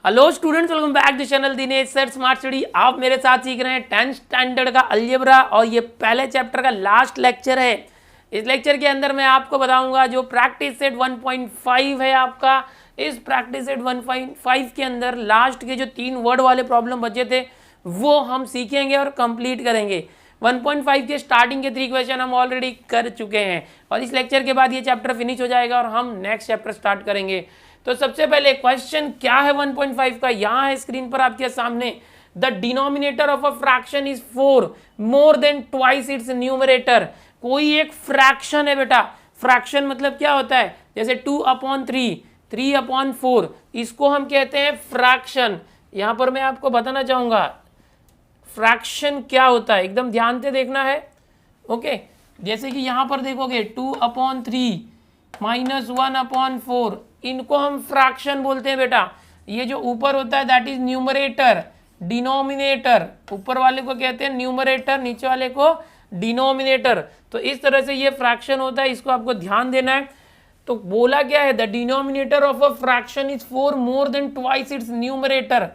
Hello students, welcome back to channel Dinesh sir smart study. आप मेरे साथ सीख रहे हैं 10th स्टैंडर्ड का अलजेब्रा और ये पहले चैप्टर का लास्ट लेक्चर है। इस लेक्चर के अंदर मैं आपको बताऊंगा जो प्रैक्टिस सेट 1.5 है आपका। इस प्रैक्टिस सेट 1.5 के अंदर लास्ट के जो 3 वर्ड वाले प्रॉब्लम बचे थे वो हम सीखेंगे और कंप्लीट करेंगे। 1.5 के स्टार्टिंग के 3 क्वेश्चन हम ऑलरेडी कर चुके हैं और इस लेक्चर के बाद ये चैप्टर फिनिश हो जाएगा और हम नेक्स्ट चैप्टर स्टार्ट करेंगे। तो सबसे पहले क्वेश्चन क्या है 1.5 का, यहाँ है स्क्रीन पर आपके सामने। The denominator of a fraction is 4 more than twice its numerator. कोई एक फ्रैक्शन है बेटा, फ्रैक्शन मतलब क्या होता है, जैसे 2/3, 3/4, इसको हम कहते हैं फ्रैक्शन। यहाँ पर मैं आपको बताना चाहूँगा फ्रैक्शन क्या होता है, एकदम ध्यान से देखना है। ओके, जैसे कि यहाँ पर देखोगे 2/3 -1/4, इनको हम फ्रैक्शन बोलते हैं बेटा। ये जो ऊपर होता है दैट इज न्यूमरेटर, डिनोमिनेटर, ऊपर वाले को कहते हैं न्यूमरेटर, नीचे वाले को डिनोमिनेटर। तो इस तरह से ये फ्रैक्शन होता है, इसको आपको ध्यान देना है। तो बोला क्या है, the denominator of a fraction is 4 more than twice its numerator.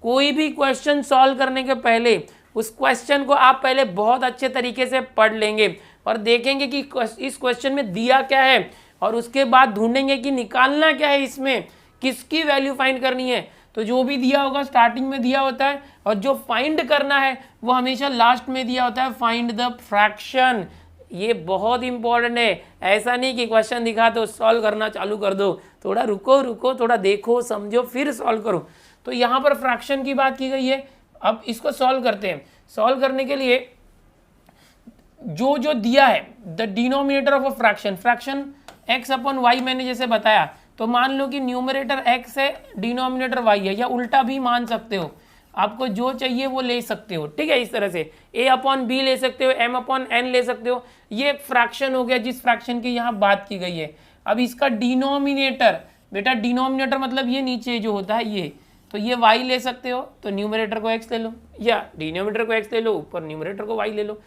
कोई भी क्वेश्चन सॉल्व करने के पहले उस क्वेश्चन को आप पहले बहुत अच्छे तरीके से पढ़ लेंगे और देखेंगे कि इस क्वेश्चन में दिया क्या है और उसके बाद ढूंढेंगे कि निकालना क्या है, इसमें किसकी वैल्यू फाइंड करनी है। तो जो भी दिया होगा स्टार्टिंग में दिया होता है और जो फाइंड करना है वो हमेशा लास्ट में दिया होता है, फाइंड द फ्रैक्शन। ये बहुत इंपॉर्टेंट है। ऐसा नहीं कि क्वेश्चन दिखा तो सॉल्व करना चालू कर दो, थोड़ा रुको, थोड़ा देखो समझो फिर सॉल्व करो। तो यहाँ पर फ्रैक्शन की बात की गई है। अब इसको सॉल्व करते हैं। सॉल्व करने के लिए जो जो दिया है, the denominator of a fraction, fraction x/y मैंने जैसे बताया, तो मान लो कि न्यूमरेटर x है, डिनोमिनेटर y है, या उल्टा भी मान सकते हो। आपको जो चाहिए वो ले सकते हो, ठीक है। इस तरह से a/b ले सकते हो, m/n ले सकते हो। ये एक फ्रैक्शन हो गया जिस फ्रैक्शन की यहाँ बात की गई है। अब इसका डिनोमिनेटर, बेटा डिनोमिनेटर मतलब ये नीचे जो होता है ये, तो ये y ले सकते हो, तो न्यूमरेटर को x ले लो, या डिनोमिनेटर को x ले लो, ऊपर न्यूमरेटर को y ले लो।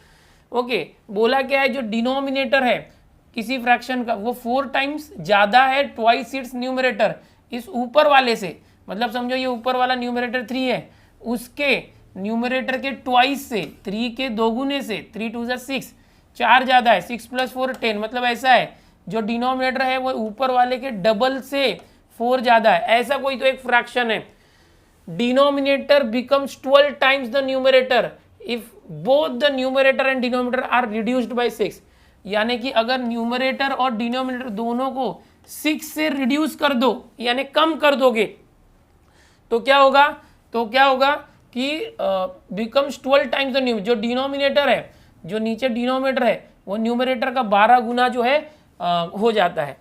ओके, बोला क्या है, जो डिनोमिनेटर है किसी फ्रैक्शन का वो 4 टाइम्स ज़्यादा है ट्वाइस इट्स न्यूमरेटर, इस ऊपर वाले से। मतलब समझो ये ऊपर वाला न्यूमरेटर 3 है, उसके न्यूमरेटर के ट्वाइस से, 3 के दोगुने से, 3 2 6, 4 ज़्यादा है, 6 + 4 10। मतलब ऐसा है जो डिनोमिनेटर है वो ऊपर वाले के डबल से 4 ज़्यादा है, ऐसा कोई तो एक फ्रैक्शन है। Denominator becomes 12 times the numerator if both the numerator and denominator are reduced by 6। यानी कि अगर न्यूमरेटर और डिनोमिनेटर दोनों को 6 से रिड्यूस कर दो, यानी कम कर दोगे, तो क्या होगा, कि बिकम्स 12 टाइम्स द न्यूमरेटर। जो डिनोमिनेटर है, जो नीचे डिनोमिनेटर है, वो न्यूमरेटर का 12 गुना जो है हो जाता है।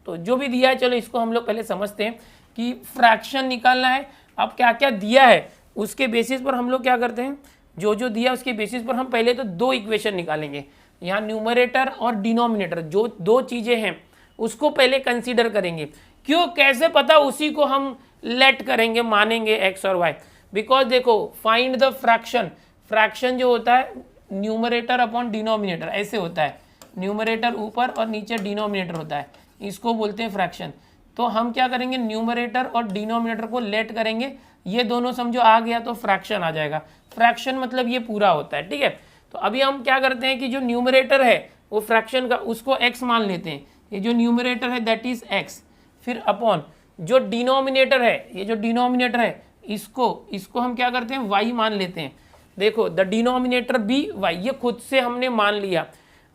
तो जो भी दिया है, चलो इसको हम लोग पहले समझते हैं कि फ्रैक्शन निकालना है। अब क्या क्या दिया है उसके बेसिस पर हम लोग क्या करते हैं, जो जो दिया उसके बेसिस पर हम पहले तो 2 इक्वेशन निकालेंगे। यहाँ न्यूमरेटर और डिनोमिनेटर जो 2 चीज़ें हैं उसको पहले कंसीडर करेंगे। क्यों, कैसे पता, उसी को हम लेट करेंगे, मानेंगे x और y। बिकॉज देखो, फाइंड द फ्रैक्शन, फ्रैक्शन जो होता है न्यूमरेटर अपॉन डिनोमिनेटर ऐसे होता है। न्यूमरेटर ऊपर और नीचे डिनोमिनेटर होता है, इसको बोलते हैं फ्रैक्शन। तो हम क्या करेंगे, न्यूमरेटर और डिनोमिनेटर को लेट करेंगे। ये दोनों समझो आ गया तो फ्रैक्शन आ जाएगा। फ्रैक्शन मतलब ये पूरा होता है, ठीक है। तो अभी हम क्या करते हैं कि जो न्यूमरेटर है वो फ्रैक्शन का, उसको x मान लेते हैं। ये जो न्यूमरेटर है दैट इज x, फिर अपॉन जो डिनोमिनेटर है, ये जो डिनोमिनेटर है इसको हम क्या करते हैं, y मान लेते हैं। देखो, द डिनोमिनेटर भी y, ये खुद से हमने मान लिया।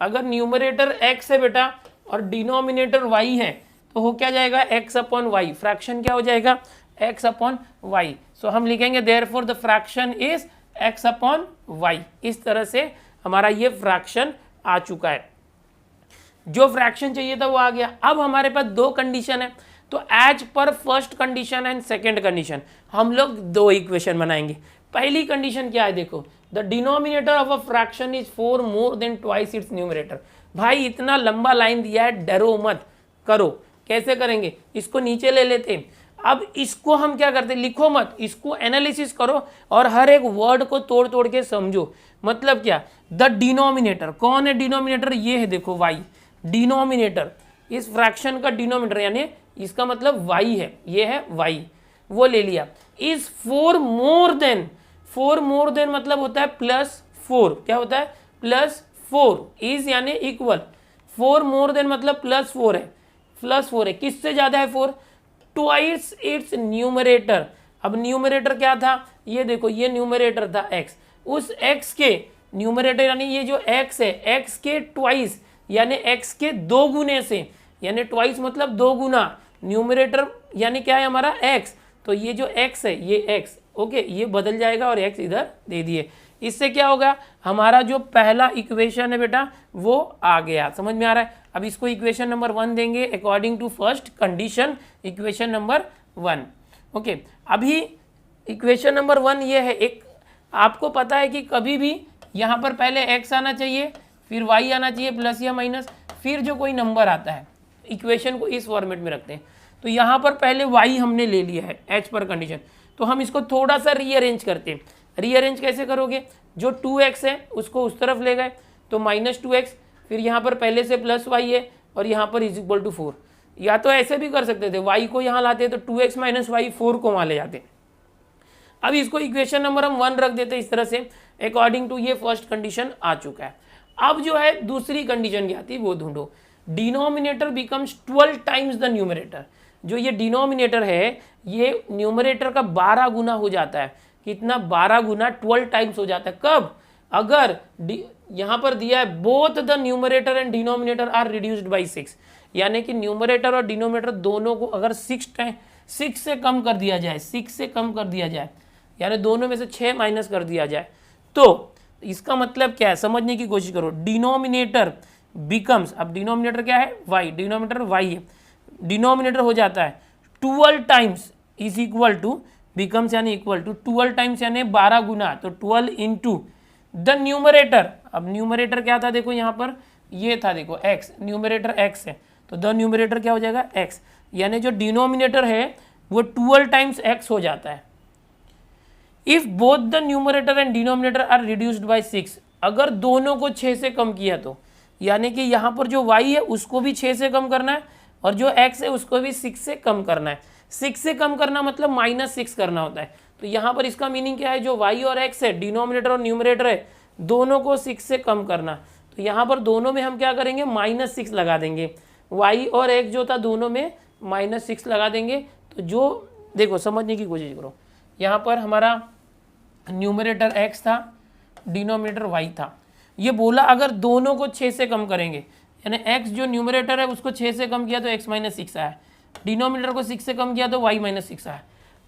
अगर न्यूमरेटर x है बेटा और डिनोमिनेटर y है तो हो क्या जाएगा, x/y। फ्रैक्शन क्या हो जाएगा, x/y। सो हम लिखेंगे therefore the fraction is x/y। इस तरह से हमारा ये फ्रैक्शन आ चुका है। जो फ्रैक्शन चाहिए था वो आ गया। अब हमारे पास 2 कंडीशन है, तो as per first condition and second condition हम लोग 2 इक्वेशन बनाएंगे। पहली कंडीशन क्या है, देखो, the denominator of a fraction is 4 more than twice its numerator. भाई इतना लंबा लाइन दिया है, डरो मत, करो। कैसे करेंगे, इसको नीचे ले लेते हैं। अब इसको हम क्या करते हैं, लिखो मत, इसको एनालिसिस करो और हर एक वर्ड को तोड़ तोड़ के समझो। मतलब क्या, द डिनोमिनेटर, कौन है डिनोमिनेटर, ये है देखो y। डिनोमिनेटर, इस फ्रैक्शन का डिनोमिनेटर यानी इसका मतलब y है, ये है y। वो ले लिया। इज 4 मोर देन मतलब होता है +4, क्या होता है +4, इज यानी इक्वल, 4 मोर देन मतलब +4 है, +4 है, किससे ज्यादा है 4, ट्वाइस इट्स न्यूमरेटर। अब न्यूमरेटर क्या था, ये देखो ये न्यूमरेटर था x, उस x के न्यूमरेटर यानी ये जो x है x के ट्वाइस यानी x के 2 गुने से, यानी ट्वाइस मतलब 2 गुना, न्यूमरेटर यानी क्या है हमारा x, तो ये जो x है ये x, ओके ये बदल जाएगा और x इधर दे दिए। इससे क्या होगा, हमारा जो पहला इक्वेशन है बेटा वो आ गया, समझ में आ रहा है। अब इसको इक्वेशन नंबर 1 देंगे according to first condition, equation number 1, okay. अभी इक्वेशन नंबर 1 ये है, एक आपको पता है कि कभी भी यहाँ पर पहले x आना चाहिए, फिर y आना चाहिए प्लस या माइनस, फिर जो कोई नंबर आता है, इक्वेशन को इस फॉर्मेट में रखते हैं। तो यहाँ पर पहले y हमने ले लिया है h पर कंडीशन, तो हम इसको थोड़ा सा रीअरेंज करते हैं। रीअरेंज कैसे करोगे, जो 2x है उसको उस तरफ ले गए तो -2x, फिर यहाँ पर पहले से +y है और यहाँ पर = 4, या तो ऐसे भी कर सकते थे, y को यहाँ लाते तो 2x - y 4 को वहाँ ले जाते। अब इसको इक्वेशन नंबर हम 1 रख देते इस तरह से, अकॉर्डिंग टू ये फर्स्ट कंडीशन आ चुका है। अब जो है दूसरी कंडीशन क्या आती है वो ढूंढो, denominator becomes 12 times the numerator. जो ये डिनोमिनेटर है ये न्यूमरेटर का 12 गुना हो जाता है, कितना 12 गुना 12 टाइम्स हो जाता है। कब, अगर यहाँ पर दिया है both the numerator and denominator are reduced by 6, यानी कि न्यूमरेटर और डिनोमिनेटर दोनों को अगर 6 से कम कर दिया जाए, 6 से कम कर दिया जाए, यानी दोनों में से 6 माइनस कर दिया जाए, तो इसका मतलब क्या है समझने की कोशिश करो। डिनोमिनेटर बिकम्स, अब डिनोमिनेटर क्या है y, डिनोमिनेटर y है, डिनोमिनेटर हो जाता है 12 times is equal to, becomes यानी इक्वल टू 12 टाइम्स यानी 12 गुना, तो 12 इंटू द न्यूमरेटर। अब न्यूमरेटर क्या था देखो यहाँ पर ये था देखो x, न्यूमरेटर x है तो द न्यूमरेटर क्या हो जाएगा x, यानी जो डिनोमिनेटर है वो 12 टाइम्स x हो जाता है। If both the numerator and denominator are reduced by 6, अगर दोनों को 6 से कम किया तो, यानी कि यहाँ पर जो y है उसको भी 6 से कम करना है और जो x है उसको भी 6 से कम करना है। 6 से कम करना मतलब -6 करना होता है। तो यहाँ पर इसका मीनिंग क्या है, जो y और x है, डिनोमिनेटर और न्यूमरेटर है, दोनों को 6 से कम करना। तो यहाँ पर दोनों में हम क्या करेंगे -6 लगा देंगे, y और x जो था दोनों में -6 लगा देंगे। तो जो देखो समझने की कोशिश करो, यहाँ पर हमारा न्यूमरेटर x था, डिनोमिनेटर y था, ये बोला अगर दोनों को 6 से कम करेंगे, यानी x जो न्यूमरेटर है उसको 6 से कम किया तो x - 6 आया, डिनोमिनेटर को 6 से कम किया तो y - 6 आया।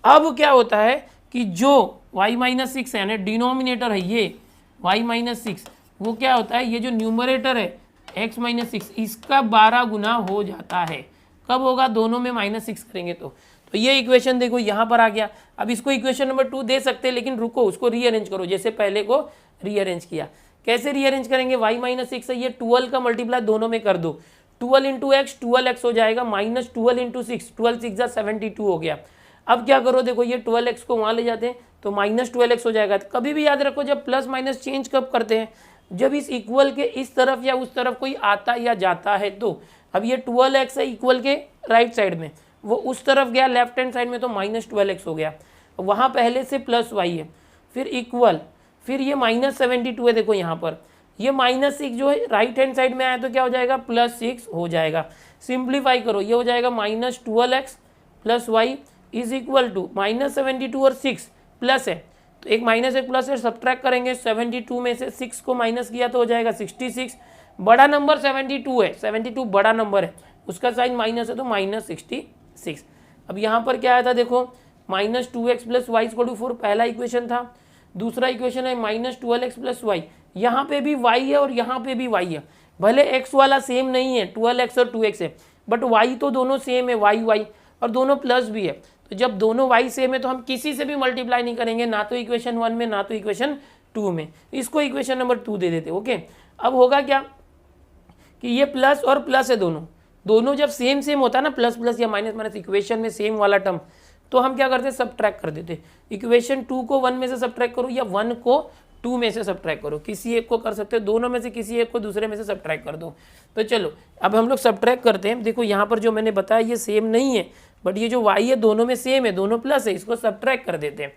अब क्या होता है कि जो y - 6 है यानी डिनोमिनेटर है ये y - 6, वो क्या होता है, ये जो न्यूमरेटर है x - 6 इसका 12 गुना हो जाता है। कब होगा, दोनों में -6 करेंगे तो ये इक्वेशन देखो यहाँ पर आ गया। अब इसको इक्वेशन नंबर 2 दे सकते हैं, लेकिन रुको उसको रीअरेंज करो जैसे पहले को रीअरेंज किया। कैसे रीअरेंज करेंगे, y - 6 है, ये 12 का मल्टीप्लाई दोनों में कर दो, 12 इंटू एक्स 12x हो जाएगा, -12 इंटू 6, 12 6 72 हो गया। अब क्या करो देखो ये 12x को वहाँ ले जाते हैं तो -12x हो जाएगा। तो कभी भी याद रखो जब प्लस माइनस चेंज कब करते हैं, जब इस इक्वल के इस तरफ या उस तरफ कोई आता या जाता है। तो अब ये 12x है इक्वल के राइट साइड में, वो उस तरफ गया लेफ्ट हैंड साइड में तो -12x हो गया, वहाँ पहले से +y है, फिर इक्वल, फिर ये -72 है, देखो यहाँ पर ये -6 जो है राइट हैंड साइड में आया तो क्या हो जाएगा +6 हो जाएगा। सिंप्लीफाई करो, ये हो जाएगा -12x + y is equal to -72 और 6 प्लस है तो एक माइनस एक प्लस है, सब्ट्रैक्ट करेंगे 72 में से 6 को माइनस किया तो हो जाएगा 66। बड़ा नंबर 72 है, 72 बड़ा नंबर है, उसका साइन माइनस है तो -66। अब यहाँ पर क्या आया था देखो -2x + y = 4 पहला इक्वेशन था। दूसरा इक्वेशन है -12x + y, यहाँ पे भी y है और यहाँ पे भी y है, भले x वाला सेम नहीं है 12x और 2x है, बट y तो दोनों सेम है y और दोनों प्लस भी है। तो जब दोनों y सेम है तो हम किसी से भी मल्टीप्लाई नहीं करेंगे, ना तो इक्वेशन 1 में ना तो इक्वेशन 2 में, इसको इक्वेशन नंबर 2 दे देते। ओके, अब होगा क्या कि ये प्लस और प्लस है, दोनों जब सेम होता है ना, प्लस प्लस या माइनस माइनस इक्वेशन में सेम वाला टर्म, तो हम क्या करते हैं सब्ट्रैक्ट कर देते। इक्वेशन 2 को 1 में से सब्ट्रैक्ट करो या 1 को 2 में से सब्ट्रैक्ट करो, किसी एक को कर सकते हो, दोनों में से किसी एक को दूसरे में से सब्ट्रैक्ट कर दो। तो चलो अब हम लोग सब्ट्रैक्ट करते हैं। देखो यहाँ पर जो मैंने बताया ये सेम नहीं है, बट ये जो y है दोनों में सेम है, दोनों प्लस है, इसको सब्ट्रैक्ट कर देते हैं।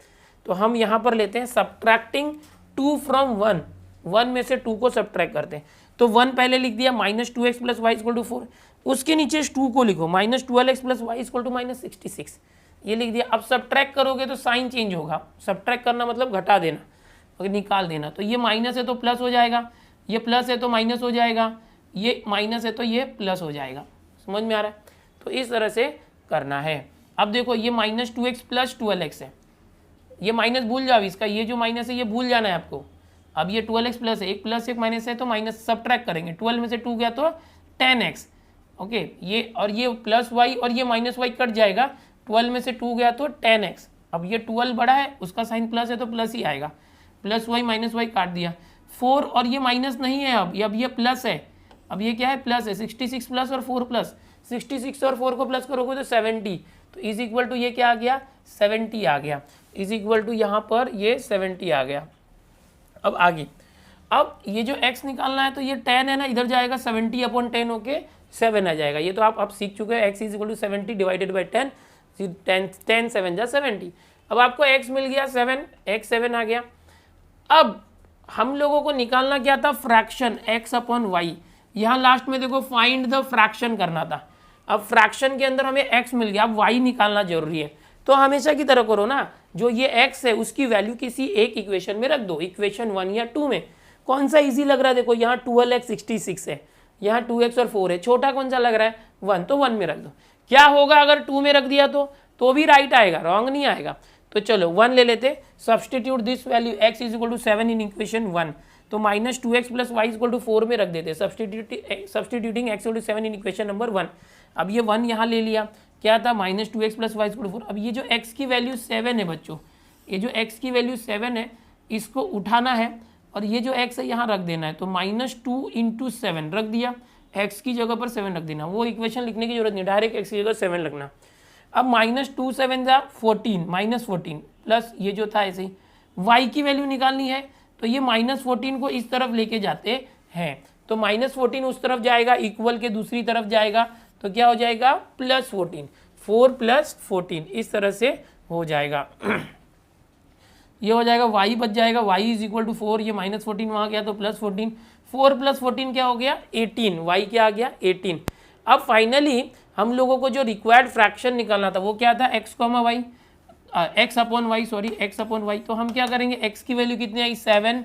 तो हम यहाँ पर लेते हैं सब्ट्रैक्टिंग 2 फ्रॉम 1, 1 में से 2 को सब्ट्रैक्ट करते हैं। तो 1 पहले लिख दिया, -2x + y = 4, उसके नीचे इस 2 को लिखो, -12x + y = -66, ये लिख दिया। अब सब्ट्रैक्ट करोगे तो साइन चेंज होगा, सब्ट्रैक्ट करना मतलब घटा देना और निकाल देना। तो ये माइनस है तो प्लस हो जाएगा, ये प्लस है तो माइनस हो जाएगा, ये माइनस है तो ये प्लस हो जाएगा। समझ में आ रहा है? तो इस तरह से करना है। अब देखो ये -2x + 12x है, ये माइनस भूल जाओ इसका, ये जो माइनस है ये भूल जाना है आपको। अब ये 12x प्लस है, एक प्लस एक माइनस है तो माइनस सब्ट्रैक्ट करेंगे, 12 में से 2 गया तो 10x, ओके। ये और ये प्लस y और ये माइनस y कट जाएगा, 12 में से 2 गया तो 10x। अब ये 12 बड़ा है, उसका साइन प्लस है तो प्लस ही आएगा, प्लस y माइनस y काट दिया। 4 और ये माइनस नहीं है, अब ये प्लस है, अब ये क्या है प्लस है, 66 प्लस और 4 प्लस, 66 और 4 को प्लस करोगे तो 70, तो इज इक्वल टू ये क्या आ गया 70 आ गया, इज इक्वल टू यहाँ पर ये 70 आ गया। अब आगे, अब ये जो x निकालना है तो ये 10 है ना, इधर जाएगा 70/10 होके 7 आ जाएगा। ये तो आप सीख चुके हैं, x = 70 डिवाइडेड बाई 10, 10 7 जा 70। अब आपको x मिल गया 7, x 7 आ गया। अब हम लोगों को निकालना क्या था, फ्रैक्शन x/y। यहाँ लास्ट में देखो फाइंड द फ्रैक्शन करना था। अब फ्रैक्शन के अंदर हमें x मिल गया, अब y निकालना जरूरी है। तो हमेशा की तरह करो ना, जो ये x है उसकी वैल्यू किसी एक इक्वेशन में रख दो, इक्वेशन 1 या 2 में। कौन सा इजी लग रहा है, देखो यहाँ 12x 66 है, यहाँ 2x और 4 है, छोटा कौन सा लग रहा है 1, तो 1 में रख दो। क्या होगा अगर 2 में रख दिया तो भी राइट आएगा, रॉन्ग नहीं आएगा। तो चलो 1 ले लेते, substitute this value x = 7 in equation 1, तो -2x + y = 4 में रख देते, substituting x = 7 in equation number 1। अब ये 1 यहाँ ले लिया, क्या था -2x + y = 4। अब ये जो x की वैल्यू 7 है बच्चों, ये जो x की वैल्यू 7 है इसको उठाना है और ये जो x है यहाँ रख देना है। तो -2 × 7 रख दिया, x की जगह पर 7 रख देना, वो इक्वेशन लिखने की जरूरत नहीं, डायरेक्ट x की जगह 7 रखना। अब -2 7 जा 14, -14 प्लस ये जो था ऐसे ही, y की वैल्यू निकालनी है तो ये -14 को इस तरफ लेके जाते हैं, तो -14 उस तरफ जाएगा, इक्वल के दूसरी तरफ जाएगा, तो क्या हो जाएगा +14, 4 + 14 इस तरह से हो जाएगा। ये हो जाएगा, y बच जाएगा, y = 4, ये -14 वहाँ गया तो +14, 4 + 14 क्या हो गया 18, y क्या आ गया 18। अब फाइनली हम लोगों को जो रिक्वायर्ड फ्रैक्शन निकालना था वो क्या था x/y, x/y सॉरी x/y। तो हम क्या करेंगे, x की वैल्यू कितनी आई 7,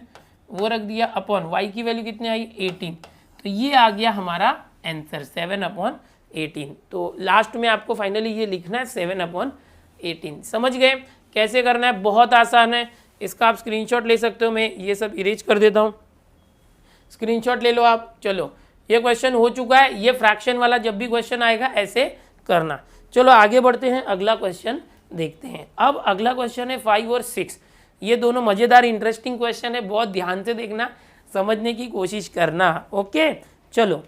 वो रख दिया, अपॉन y की वैल्यू कितनी आई 18, तो ये आ गया हमारा आंसर 7/18। तो लास्ट में आपको फाइनली ये लिखना है 7/18। समझ गए कैसे करना है, बहुत आसान है, इसका आप स्क्रीनशॉट ले सकते हो, मैं ये सब इरेज कर देता हूँ, स्क्रीनशॉट ले लो आप। चलो ये क्वेश्चन हो चुका है, ये फ्रैक्शन वाला जब भी क्वेश्चन आएगा ऐसे करना। चलो आगे बढ़ते हैं, अगला क्वेश्चन देखते हैं। अब अगला क्वेश्चन है 5 और 6, ये दोनों मज़ेदार इंटरेस्टिंग क्वेश्चन है, बहुत ध्यान से देखना, समझने की कोशिश करना, ओके। चलो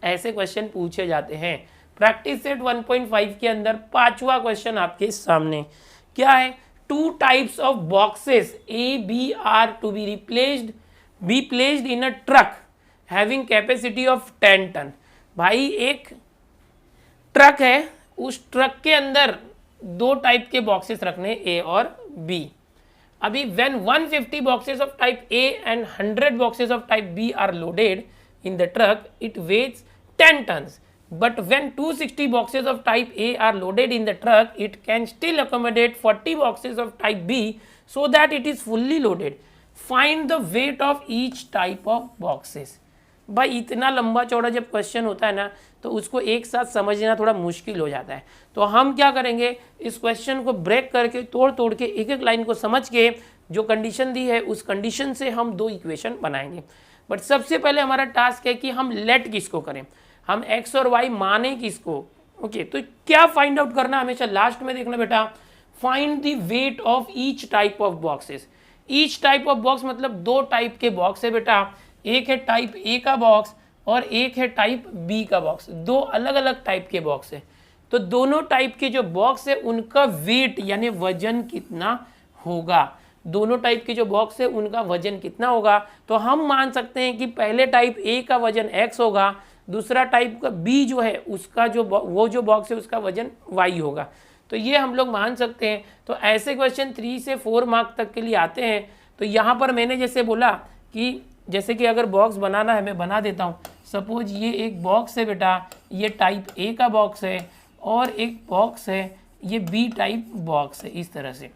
ऐसे क्वेश्चन पूछे जाते हैं। प्रैक्टिस सेट 1.5 के अंदर 5वां क्वेश्चन आपके सामने क्या है, 2 types of boxes A, B are to be placed in a truck having capacity of 10 ton. भाई एक ट्रक है, उस ट्रक के अंदर 2 टाइप के बॉक्सेस रखने A और B। अभी when 150 boxes of type A and 100 boxes of type B are loaded in the truck, it weighs 10 tons. But when 260 boxes of type A are loaded in the truck, it can still accommodate 40 boxes of type B so that it is fully loaded. Find the weight of each type of boxes. भाई इतना लंबा चौड़ा जब question होता है ना तो उसको एक साथ समझना थोड़ा मुश्किल हो जाता है। तो हम क्या करेंगे, इस क्वेश्चन को ब्रेक करके तोड़ के एक एक लाइन को समझ के जो कंडीशन दी है उस कंडीशन से हम 2 इक्वेशन बनाएंगे। बट सबसे पहले हमारा टास्क है कि हम लेट किसको करें, हम x और y माने किसको, ओके। तो क्या फाइंड आउट करना, हमेशा लास्ट में देखना बेटा, find the weight of each type of boxes. Each type of box मतलब 2 टाइप के बॉक्स है बेटा, एक है टाइप A का बॉक्स और एक है टाइप B का बॉक्स, 2 अलग अलग टाइप के बॉक्स है। तो दोनों टाइप के जो बॉक्स है उनका वेट यानी वजन कितना होगा, दोनों टाइप के जो बॉक्स है उनका वजन कितना होगा। तो हम मान सकते हैं कि पहले टाइप A का वजन x होगा दूसरा टाइप का बी जो है उसका जो बॉक्स है उसका वजन वाई होगा। तो ये हम लोग मान सकते हैं। तो ऐसे क्वेश्चन 3 से 4 मार्क तक के लिए आते हैं। तो यहाँ पर मैंने जैसे बोला कि जैसे कि अगर बॉक्स बनाना है, मैं बना देता हूँ। सपोज ये एक बॉक्स है बेटा, ये टाइप ए का बॉक्स है, और एक बॉक्स है ये बी टाइप बॉक्स है, इस तरह से।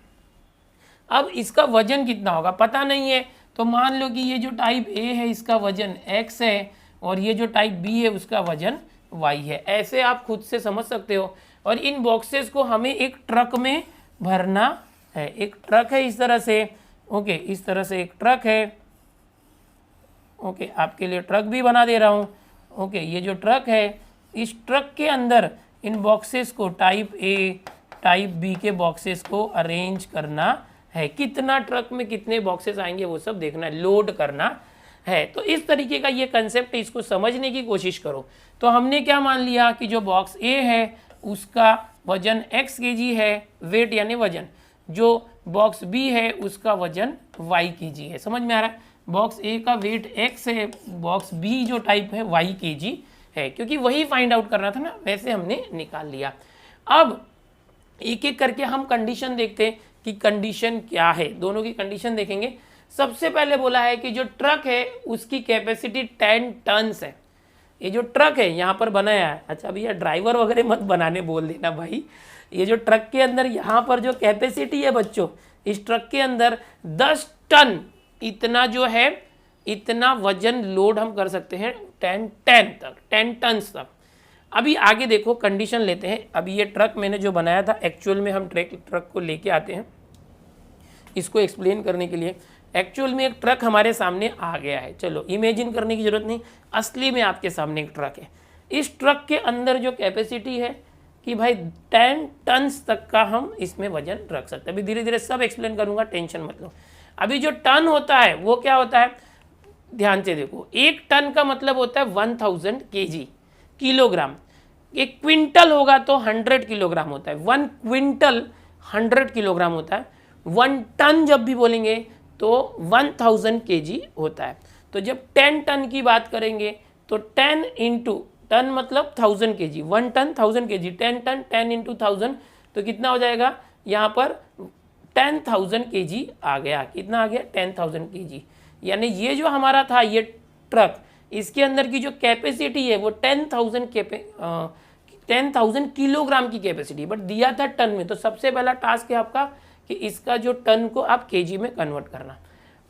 अब इसका वजन कितना होगा पता नहीं है, तो मान लो कि ये जो टाइप ए है इसका वजन x है, और ये जो टाइप बी है उसका वजन y है। ऐसे आप खुद से समझ सकते हो। और इन बॉक्सेस को हमें एक ट्रक में भरना है। एक ट्रक है इस तरह से, ओके, इस तरह से एक ट्रक है, ओके, आपके लिए ट्रक भी बना दे रहा हूँ। ओके, ये जो ट्रक है, इस ट्रक के अंदर इन बॉक्सेस को, टाइप ए टाइप बी के बॉक्सेस को अरेंज करना है। कितना ट्रक में कितने बॉक्सेस आएंगे वो सब देखना है, लोड करना है। तो इस तरीके का ये कंसेप्ट है, इसको समझने की कोशिश करो। तो हमने क्या मान लिया कि जो बॉक्स ए है उसका वजन x kg है, वेट यानी वजन। जो बॉक्स बी है उसका वजन y kg है। समझ में आ रहा है? बॉक्स ए का वेट x है, बॉक्स बी जो टाइप है y kg है, क्योंकि वही फाइंड आउट करना था ना, वैसे हमने निकाल लिया। अब एक एक करके हम कंडीशन देखते हैं कि कंडीशन क्या है। दोनों की कंडीशन देखेंगे। सबसे पहले बोला है कि जो ट्रक है उसकी कैपेसिटी 10 टन्स है। ये जो ट्रक है यहाँ पर बनाया है, अच्छा भैया ड्राइवर वगैरह मत बनाने बोल देना भाई। ये जो ट्रक के अंदर यहाँ पर जो कैपेसिटी है बच्चों, इस ट्रक के अंदर 10 टन इतना जो है, इतना वजन लोड हम कर सकते हैं 10 टन्स तक। अभी आगे देखो कंडीशन लेते हैं। अभी ये ट्रक मैंने जो बनाया था, एक्चुअल में हम ट्रक को लेके आते हैं इसको एक्सप्लेन करने के लिए। एक्चुअल में एक ट्रक हमारे सामने आ गया है। चलो इमेजिन करने की जरूरत नहीं, असली में आपके सामने एक ट्रक है। इस ट्रक के अंदर जो कैपेसिटी है कि भाई 10 टन्स तक का हम इसमें वजन रख सकते हैं। अभी धीरे धीरे सब एक्सप्लेन करूंगा, टेंशन मत लो। अभी जो टन होता है वो क्या होता है, ध्यान से देखो। एक टन का मतलब होता है 1000 kg, किलोग्राम। एक क्विंटल होगा तो 100 किलोग्राम होता है। 1 क्विंटल 100 किलोग्राम होता है। 1 टन जब भी बोलेंगे तो 1000 kg होता है। तो जब 10 टन की बात करेंगे तो 10 इंटू टन मतलब 1000 kg, 1 ton 1000 kg, 10 ton 10 into 1000 तो कितना हो जाएगा, यहाँ पर 10,000 kg आ गया। कितना आ गया, 10,000 kg। यानी ये जो हमारा था ये ट्रक, इसके अंदर की जो कैपेसिटी है वो 10,000 किलोग्राम की कैपेसिटी, बट दिया था टन में। तो सबसे पहला टास्क है आपका कि इसका जो टन को आप केजी में कन्वर्ट करना।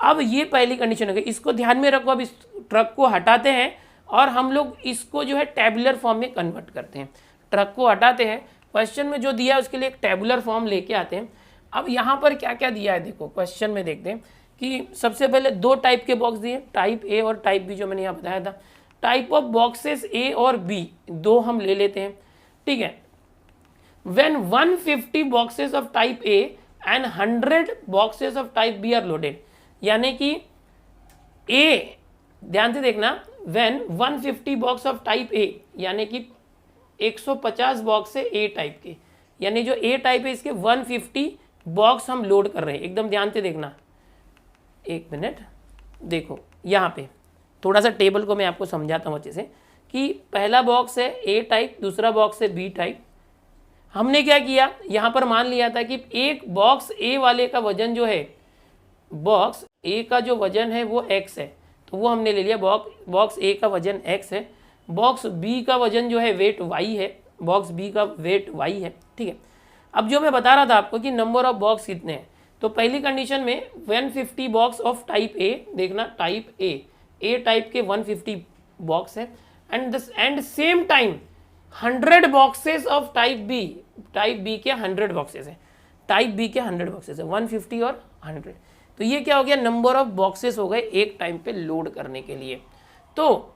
अब ये पहली कंडीशन हो गई, इसको ध्यान में रखो। अब इस ट्रक को हटाते हैं और हम लोग इसको जो है टेबुलर फॉर्म में कन्वर्ट करते हैं। ट्रक को हटाते हैं, क्वेश्चन में जो दिया है उसके लिए एक टेबुलर फॉर्म लेके आते हैं। अब यहाँ पर क्या क्या दिया है देखो, क्वेश्चन में देखते हैं कि सबसे पहले 2 टाइप के बॉक्स दिए, टाइप ए और टाइप बी, जो मैंने यहाँ बताया था। टाइप ऑफ बॉक्सेस ए और बी 2 हम ले लेते हैं, ठीक है। When 150 boxes of type A and 100 boxes of type B are loaded, यानी कि ए, ध्यान से देखना, when 150 box of type A, यानी कि 150 बॉक्स है ए टाइप के, यानी जो ए टाइप है इसके 150 बॉक्स हम लोड कर रहे हैं। एकदम ध्यान से देखना, एक मिनट देखो यहाँ पे थोड़ा सा टेबल को मैं आपको समझाता हूँ अच्छे से कि पहला बॉक्स है ए टाइप, दूसरा बॉक्स है बी टाइप। हमने क्या किया, यहाँ पर मान लिया था कि एक बॉक्स ए वाले का वजन जो है, बॉक्स ए का जो वजन है वो x है, तो वो हमने ले लिया। बॉक्स ए का वजन x है, बॉक्स बी का वजन जो है वेट y है, बॉक्स बी का वेट y है, ठीक है। अब जो मैं बता रहा था आपको कि नंबर ऑफ बॉक्स कितने हैं, तो पहली कंडीशन में 150 बॉक्स ऑफ टाइप ए, देखना टाइप ए टाइप के 150 बॉक्स है, and same time 100 boxes of type B के 100 बॉक्सेस है, टाइप बी के 100 बॉक्सेस है, 150 और 100। तो ये क्या हो गया, नंबर ऑफ बॉक्सेस हो गए एक टाइम पे लोड करने के लिए। तो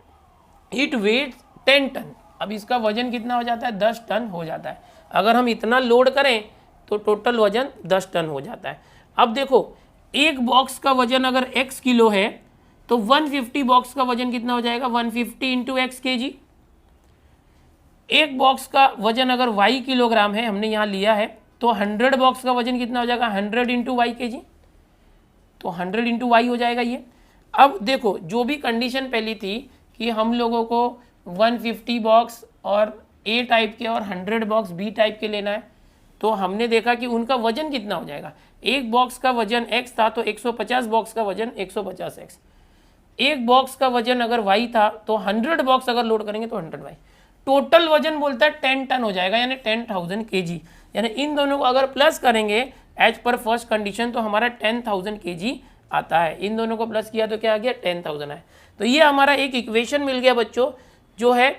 इट वेट 10 टन। अब इसका वजन कितना हो जाता है, 10 टन हो जाता है। अगर हम इतना लोड करें तो टोटल वजन 10 टन हो जाता है। अब देखो एक बॉक्स का वजन अगर x किलो है तो 150 बॉक्स का वजन कितना हो जाएगा, 150 इंटू एक्स के जी। एक बॉक्स का वजन अगर y किलोग्राम है, हमने यहाँ लिया है, तो 100 बॉक्स का वजन कितना हो जाएगा, 100 इंटू वाई के जी, तो 100 इंटू वाई हो जाएगा ये। अब देखो जो भी कंडीशन पहली थी कि हम लोगों को 150 बॉक्स और ए टाइप के और 100 बॉक्स बी टाइप के लेना है, तो हमने देखा कि उनका वजन कितना हो जाएगा। एक बॉक्स का वजन x था तो 150 बॉक्स का वजन 150x। एक बॉक्स का वजन अगर y था तो 100 बॉक्स अगर लोड करेंगे तो 100y। टोटल वजन बोलता है 10 टन हो जाएगा, यानी 10,000 kg। यानी इन दोनों को अगर प्लस करेंगे एज पर फर्स्ट कंडीशन तो हमारा 10,000 kg आता है। इन दोनों को प्लस किया तो क्या आ गया, 10,000 है। तो ये हमारा एक इक्वेशन मिल गया बच्चों, जो है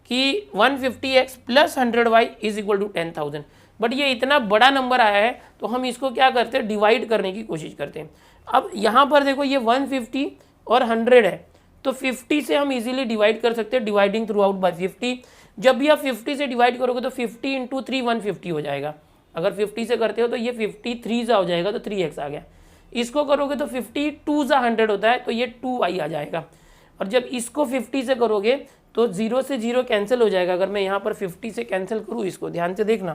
कि 150x plus 100y is equal to 10,000। But ये इतना बड़ा नंबर आया है तो हम इसको क्या करते हैं, डिवाइड करने की कोशिश करते हैं। अब यहाँ पर देखो ये 150 और 100 है, तो 50 से हम इजीली डिवाइड कर सकते हैं, डिवाइडिंग थ्रू आउट बाई 50। जब भी आप 50 से डिवाइड करोगे तो 50 इंटू 3 150 हो जाएगा। अगर 50 से करते हो तो ये 53 सा हो जाएगा, तो 3x आ गया। इसको करोगे तो 52 सा 100 होता है, तो ये 2y आ जाएगा। और जब इसको 50 से करोगे तो 0 से 0 कैंसिल हो जाएगा। अगर मैं यहाँ पर 50 से कैंसिल करूँ, इसको ध्यान से देखना,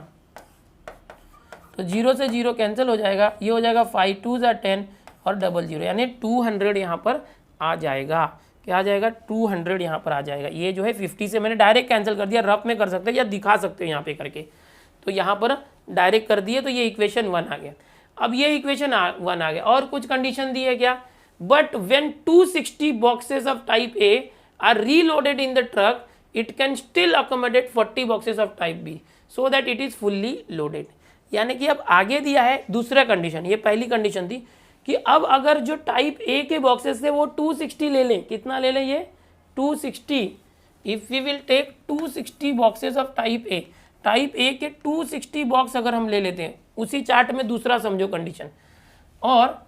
तो 0 से 0 कैंसिल हो जाएगा। ये हो जाएगा 5 2 सा 10 और 00, यानी 200 यहाँ पर आ जाएगा। क्या आ जाएगा, 200 यहाँ पर आ जाएगा। ये जो है 50 से मैंने डायरेक्ट कैंसिल कर दिया, रफ में कर सकते हैं या दिखा सकते हो यहाँ पे करके, तो यहाँ पर डायरेक्ट कर दिए, तो ये इक्वेशन 1 आ गया। अब ये इक्वेशन 1 आ गया, और कुछ कंडीशन दी है क्या, but when 260 boxes of type A are reloaded in the truck it can still accommodate 40 boxes of type B so that it is fully loaded. यानी कि अब आगे दिया है दूसरा कंडीशन, ये पहली कंडीशन थी कि अब अगर जो टाइप ए के बॉक्सेस थे वो 260 ले लें, कितना ले लें, ये 260। If we will take 260 boxes of type A, type A के 260 बॉक्स अगर हम ले लेते हैं, उसी चार्ट में दूसरा समझो कंडीशन, और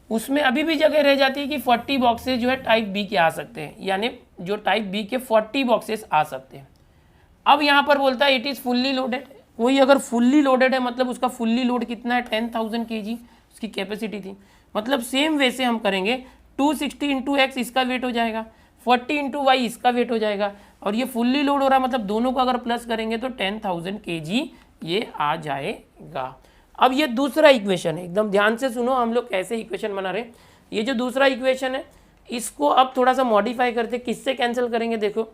उसमें अभी भी जगह रह जाती है कि 40 बॉक्सेस जो है टाइप बी के आ सकते हैं, यानी जो टाइप बी के 40 बॉक्सेस आ सकते हैं। अब यहाँ पर बोलता है इट इज़ फुल्ली लोडेड। कोई अगर फुल्ली लोडेड है मतलब उसका फुल्ली लोड कितना है, 10,000 kg उसकी कैपेसिटी थी। मतलब सेम वे से हम करेंगे, 260 इंटू एक्स इसका वेट हो जाएगा, 40 इंटू वाई इसका वेट हो जाएगा, और ये फुल्ली लोड हो रहा है मतलब दोनों को अगर प्लस करेंगे तो 10,000 kg ये आ जाएगा। अब ये दूसरा इक्वेशन है, एकदम ध्यान से सुनो हम लोग कैसे इक्वेशन बना रहे हैं। ये जो दूसरा इक्वेशन है इसको अब थोड़ा सा मॉडिफाई करते, किससे कैंसिल करेंगे, देखो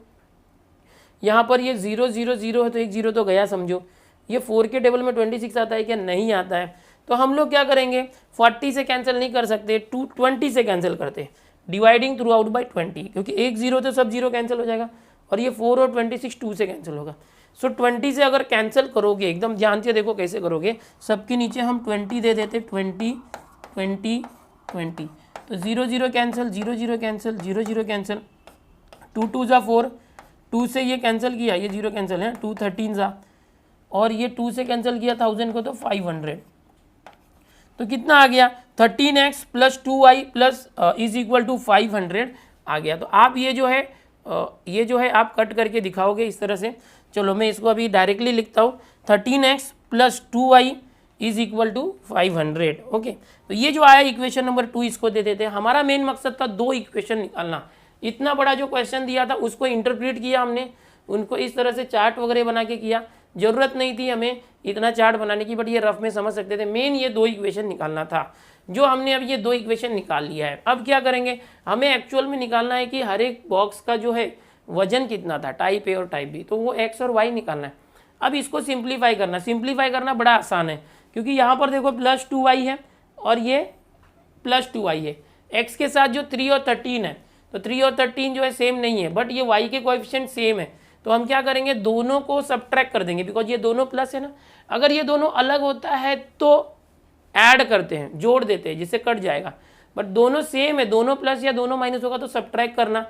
यहाँ पर ये 0 0 0 है तो एक 0 तो गया समझो। ये 4 के टेबल में 26 आता है क्या, नहीं आता है। तो हम लोग क्या करेंगे, 40 से कैंसिल नहीं कर सकते, 20 से कैंसिल करते, डिवाइडिंग थ्रू आउट बाई 20, क्योंकि एक 0 तो सब 0 कैंसिल हो जाएगा, और ये 4 और 26 2 से कैंसिल होगा। सो 20 से अगर कैंसिल करोगे, एकदम ध्यान से देखो कैसे करोगे, सबके नीचे हम 20 दे देते, 20 20 20, तो 0 0 कैंसिल, 0 0 कैंसिल, 0 0 कैंसिल, 2 2 सा 4, 2 से ये कैंसिल किया, ये 0 कैंसिल है, 2 13 सा, और ये 2 से कैंसिल किया 1000 को तो 500, तो कितना आ गया, 13x plus 2y plus is equal to 500 आ गया। तो आप ये जो है आप कट करके दिखाओगे इस तरह से। चलो मैं इसको अभी डायरेक्टली लिखता हूँ, 13x plus 2y is equal to 500। Okay, तो ये जो आया इक्वेशन नंबर 2 इसको दे देते हैं। हमारा मेन मकसद था 2 इक्वेशन निकालना। इतना बड़ा जो क्वेश्चन दिया था उसको इंटरप्रेट किया हमने, उनको इस तरह से चार्ट वगैरह बना के किया। जरूरत नहीं थी हमें इतना चार्ट बनाने की, बट ये रफ में समझ सकते थे। मेन ये 2 इक्वेशन निकालना था, जो हमने अब ये 2 इक्वेशन निकाल लिया है। अब क्या करेंगे, हमें एक्चुअल में निकालना है कि हर एक बॉक्स का जो है वजन कितना था, टाइप ए और टाइप बी, तो वो एक्स और वाई निकालना है। अब इसको सिंप्लीफाई करना बड़ा आसान है, क्योंकि यहाँ पर देखो प्लस 2y है और ये प्लस 2y है। एक्स के साथ जो 3 और 13 है, तो 3 और 13 जो है सेम नहीं है, बट ये y के कोएफिशिएंट सेम है। तो हम क्या करेंगे, दोनों को सबट्रैक्ट कर देंगे, बिकॉज ये दोनों प्लस है ना। अगर ये दोनों अलग होता है तो ऐड करते हैं, जोड़ देते हैं, जिससे कट जाएगा। बट दोनों सेम है, दोनों प्लस या दोनों माइनस होगा तो सबट्रैक्ट करना।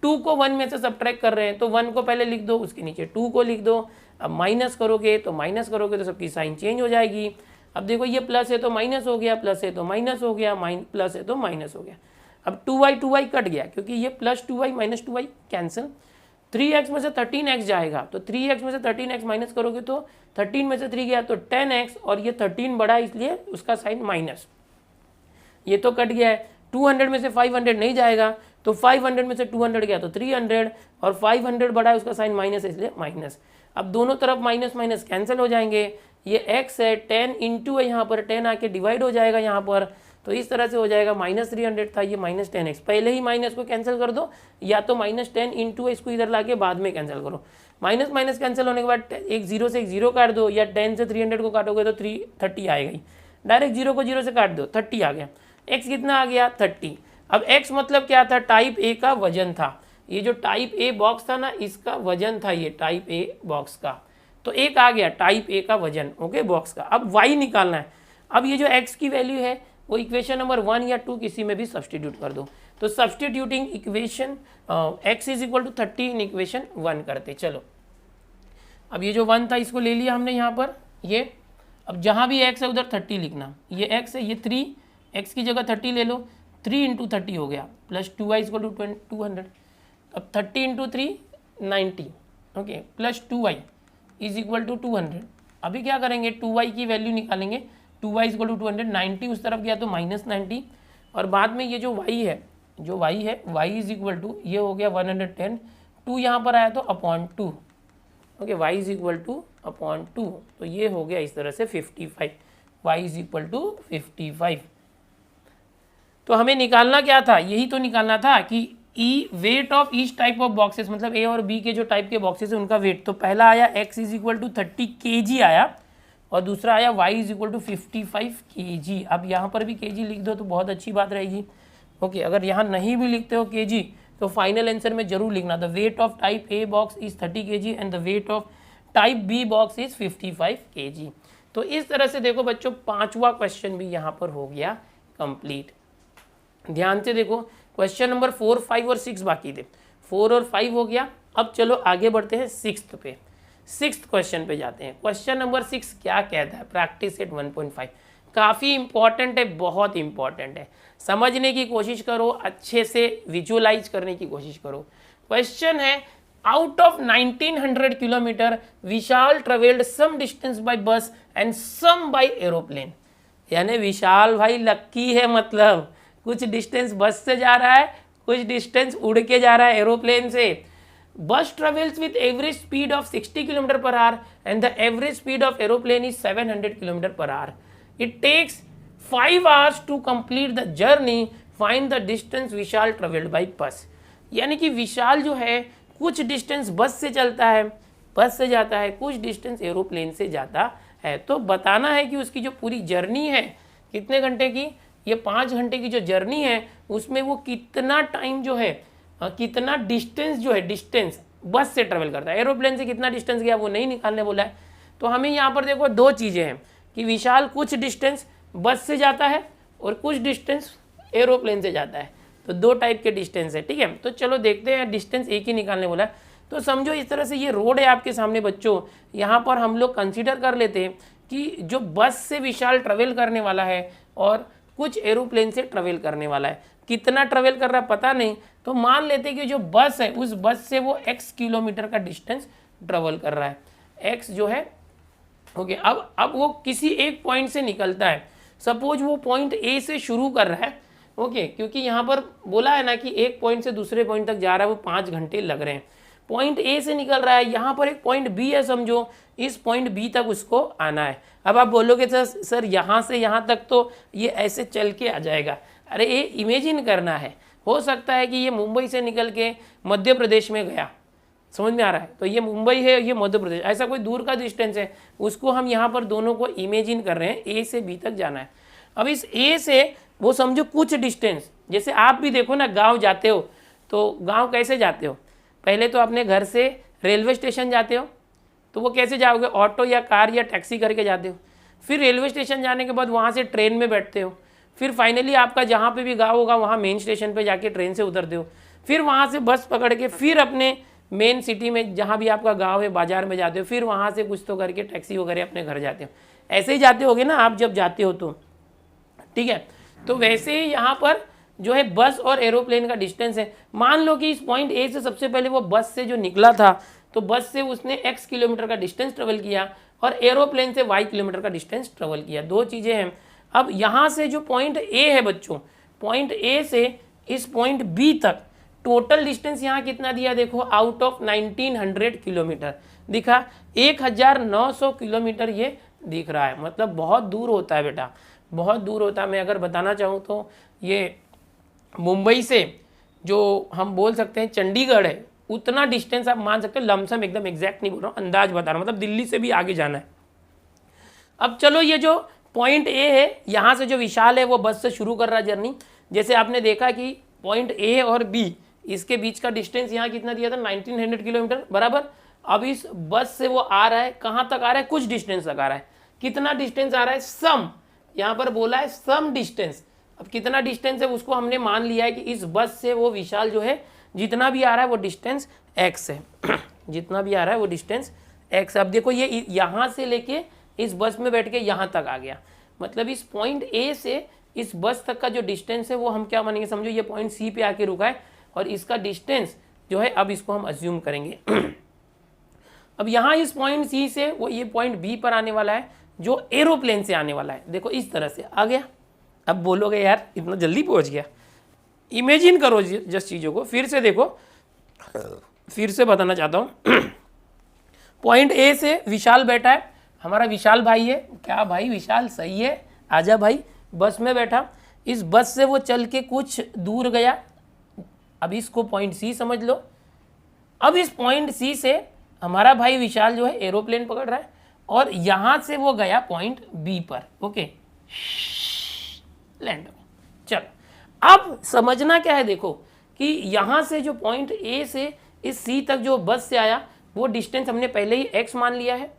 2 को 1 में से सबट्रैक्ट कर रहे हैं तो 1 को पहले लिख दो, उसके नीचे 2 को लिख दो। अब माइनस करोगे तो सबकी साइन चेंज हो जाएगी। अब देखो ये प्लस है तो माइनस हो गया, प्लस है तो माइनस हो गया, प्लस है तो माइनस हो गया। अब 2y कट गया, क्योंकि ये plus 2y minus 2y cancel. 3x में से 13x जाएगा, तो 3x में से 13x माइनस करोगे तो 13 में से 3 गया तो 10x, और ये 13 बड़ा इसलिए उसका साइन माइनस, ये तो कट गया है। 200 में से 500 नहीं जाएगा, तो 500 में से 200 गया तो 300, और 500 बड़ा है उसका साइन माइनस है इसलिए माइनस। अब दोनों तरफ माइनस माइनस कैंसिल हो जाएंगे। ये x है, 10 इंटू है, यहाँ पर 10 आके डिवाइड हो जाएगा यहाँ पर, तो इस तरह से हो जाएगा -300 था, ये -10x, पहले ही माइनस को कैंसिल कर दो, या तो -10 इंटू इसको इधर लाके बाद में कैंसिल करो। माइनस माइनस कैंसिल होने के बाद एक जीरो से एक जीरो काट दो, या 10 से 300 को काटोगे तो 330 आएगा ही। डायरेक्ट जीरो को जीरो से काट दो, 30 आ गया। x कितना आ गया 30। अब x मतलब क्या था, टाइप ए का वजन था। ये जो टाइप ए बॉक्स था ना, इसका वजन था ये टाइप ए बॉक्स का, तो एक आ गया टाइप ए का वजन, ओके, बॉक्स का। अब y निकालना है। अब ये जो x की वैल्यू है वो इक्वेशन नंबर 1 या 2 किसी में भी सब्सटीट्यूट कर दो। तो substituting equation x is equal to 30 in equation 1 करते। चलो अब ये जो 1 था इसको ले लिया हमने यहाँ पर, ये अब जहाँ भी x है उधर 30 लिखना। ये x है, ये 3, x की जगह 30 ले लो, 3 इंटू 30 हो गया, plus 2y is equal to 200। अब 30 into 3 90, okay, plus 2y is equal to 200। अभी क्या करेंगे, 2y की वैल्यू निकालेंगे, 2y इज इक्वल टू 200, 90 उस तरफ गया तो -90, और बाद में ये जो y है, y इज इक्वल टू ये हो गया 110, 2 यहाँ पर आया तो upon 2, okay, y is equal two upon 2, तो ये हो गया इस तरह से 55, y इज इक्वल टू 55। तो हमें निकालना क्या था, यही तो निकालना था कि ई weight of each type of boxes, मतलब ए और बी के जो टाइप के बॉक्सेस है उनका वेट। तो पहला आया x is equal to 30 kg आया, और दूसरा आया y is equal to 55 kg। अब यहाँ पर भी kg लिख दो तो बहुत अच्छी बात रहेगी, ओके। अगर यहाँ नहीं भी लिखते हो kg तो फाइनल आंसर में जरूर लिखना, the weight of type A box is 30 kg and the weight of type B box is 55 kg। तो इस तरह से देखो बच्चों, 5वां क्वेश्चन भी यहाँ पर हो गया कंप्लीट। ध्यान से देखो, क्वेश्चन नंबर 4, 5 और 6 बाकी थे, 4 और 5 हो गया। अब चलो आगे बढ़ते हैं 6th पे, 6th क्वेश्चन पे जाते हैं। क्वेश्चन नंबर 6 क्या कहता है, प्रैक्टिस सेट 1.5, काफ़ी इंपॉर्टेंट है, बहुत इंपॉर्टेंट है, समझने की कोशिश करो, अच्छे से विजुअलाइज करने की कोशिश करो। क्वेश्चन है, out of 1900 kilometre Vishal travelled some distance by bus and some by aeroplane. यानी विशाल भाई लक्की है, मतलब कुछ डिस्टेंस बस से जा रहा है, कुछ डिस्टेंस उड़ के जा रहा है एरोप्लेन से। Bus travels with average speed of 60 kilometre per hour and the average speed of aeroplane is 700 kilometre per hour. It takes 5 hours to complete the journey, find the distance Vishal travelled by bus. यानी कि विशाल जो है कुछ distance बस से चलता है, बस से जाता है, कुछ डिस्टेंस एरोप्लेन से जाता है। तो बताना है कि उसकी जो पूरी जर्नी है कितने घंटे की, ये 5 घंटे की जो जर्नी है उसमें वो कितना टाइम जो है, कितना डिस्टेंस जो है, डिस्टेंस बस से ट्रेवल करता है। एरोप्लेन से कितना डिस्टेंस गया वो नहीं निकालने बोला है। तो हमें यहाँ पर देखो 2 चीज़ें हैं कि विशाल कुछ डिस्टेंस बस से जाता है और कुछ डिस्टेंस एरोप्लेन से जाता है। तो 2 टाइप के डिस्टेंस है, ठीक है। तो चलो देखते हैं, डिस्टेंस एक ही निकालने बोला है। तो समझो इस तरह से ये रोड है आपके सामने बच्चों, यहाँ पर हम लोग कंसीडर कर लेते हैं कि जो बस से विशाल ट्रेवल करने वाला है और कुछ एरोप्लेन से ट्रेवल करने वाला है। कितना ट्रेवल कर रहा है पता नहीं, तो मान लेते हैं कि जो बस है उस बस से वो x किलोमीटर का डिस्टेंस ट्रेवल कर रहा है, x जो है, ओके। अब वो किसी एक पॉइंट से निकलता है, सपोज वो पॉइंट ए से शुरू कर रहा है, ओके, क्योंकि यहाँ पर बोला है ना कि एक पॉइंट से दूसरे पॉइंट तक जा रहा है, वो 5 घंटे लग रहे हैं। पॉइंट ए से निकल रहा है, यहाँ पर एक पॉइंट बी है, समझो इस पॉइंट बी तक उसको आना है। अब आप बोलोगे सर यहाँ से यहाँ तक तो ये ऐसे चल के आ जाएगा। अरे ये इमेजिन करना है, हो सकता है कि ये मुंबई से निकल के मध्य प्रदेश में गया, समझ में आ रहा है। तो ये मुंबई है, ये मध्य प्रदेश, ऐसा कोई दूर का डिस्टेंस है, उसको हम यहाँ पर दोनों को इमेजिन कर रहे हैं, ए से बी तक जाना है। अब इस ए से वो समझो कुछ डिस्टेंस, जैसे आप भी देखो ना गाँव जाते हो, तो गाँव कैसे जाते हो, पहले तो अपने घर से रेलवे स्टेशन जाते हो, तो वो कैसे जाओगे, ऑटो या कार या टैक्सी करके जाते हो। फिर रेलवे स्टेशन जाने के बाद वहाँ से ट्रेन में बैठते हो, फिर फाइनली आपका जहाँ पे भी गाँव होगा वहाँ मेन स्टेशन पे जाके ट्रेन से उतरते हो, फिर वहाँ से बस पकड़ के फिर अपने मेन सिटी में जहाँ भी आपका गाँव है बाजार में जाते हो, फिर वहाँ से कुछ तो करके टैक्सी वगैरह अपने घर जाते हो। ऐसे ही जाते होगे ना आप जब जाते हो तो, ठीक है। तो वैसे ही यहाँ पर जो है बस और एरोप्लेन का डिस्टेंस है। मान लो कि इस पॉइंट ए से सबसे पहले वो बस से जो निकला था, तो बस से उसने x किलोमीटर का डिस्टेंस ट्रेवल किया और एरोप्लेन से y किलोमीटर का डिस्टेंस ट्रेवल किया। 2 चीज़ें हैं। अब यहाँ से जो पॉइंट ए है बच्चों, पॉइंट ए से इस पॉइंट बी तक टोटल डिस्टेंस यहाँ कितना दिया देखो, आउट ऑफ 1900 किलोमीटर दिखा, 1900 किलोमीटर ये दिख रहा है, मतलब बहुत दूर होता है बेटा। बहुत दूर होता है। मैं अगर बताना चाहूँ तो ये मुंबई से जो हम बोल सकते हैं चंडीगढ़ है, उतना डिस्टेंस आप मान सकते हो, लमसम एकदम एग्जैक्ट नहीं बोल रहा हूँ, अंदाज बता रहा हूँ, मतलब दिल्ली से भी आगे जाना है। अब चलो ये जो पॉइंट ए है, यहाँ से जो विशाल है वो बस से शुरू कर रहा है जर्नी। जैसे आपने देखा कि पॉइंट ए और बी इसके बीच का डिस्टेंस यहाँ कितना दिया था 1900 किलोमीटर बराबर। अब इस बस से वो आ रहा है, कहाँ तक आ रहा है, कुछ डिस्टेंस तक आ रहा है। कितना डिस्टेंस आ रहा है, सम, यहाँ पर बोला है सम डिस्टेंस। अब कितना डिस्टेंस है उसको हमने मान लिया है कि इस बस से वो विशाल जो है जितना भी आ रहा है वो डिस्टेंस एक्स है जितना भी आ रहा है वो डिस्टेंस एक्स। अब देखो ये यहाँ से लेके इस बस में बैठ के यहाँ तक आ गया, मतलब इस पॉइंट ए से इस बस तक का जो डिस्टेंस है वो हम क्या मानेंगे, समझो ये पॉइंट सी पे आके रुका है और इसका डिस्टेंस जो है अब इसको हम अज्यूम करेंगे अब यहाँ इस पॉइंट सी से वो ये पॉइंट बी पर आने वाला है जो एरोप्लेन से आने वाला है। देखो इस तरह से आ गया। अब बोलोगे यार इतना जल्दी पहुँच गया, इमेजिन करो जिस चीज़ों को, फिर से देखो, फिर से बताना चाहता हूँ पॉइंट ए से विशाल बैठा है, हमारा विशाल भाई है, क्या भाई विशाल सही है, आजा भाई, बस में बैठा। इस बस से वो चल के कुछ दूर गया, अब इसको पॉइंट सी समझ लो। अब इस पॉइंट सी से हमारा भाई विशाल जो है एरोप्लेन पकड़ रहा है और यहाँ से वो गया पॉइंट बी पर, ओके, लैंड। चलो अब समझना क्या है, देखो कि यहाँ से जो पॉइंट ए से इस सी तक जो बस से आया वो डिस्टेंस हमने पहले ही एक्स मान लिया है,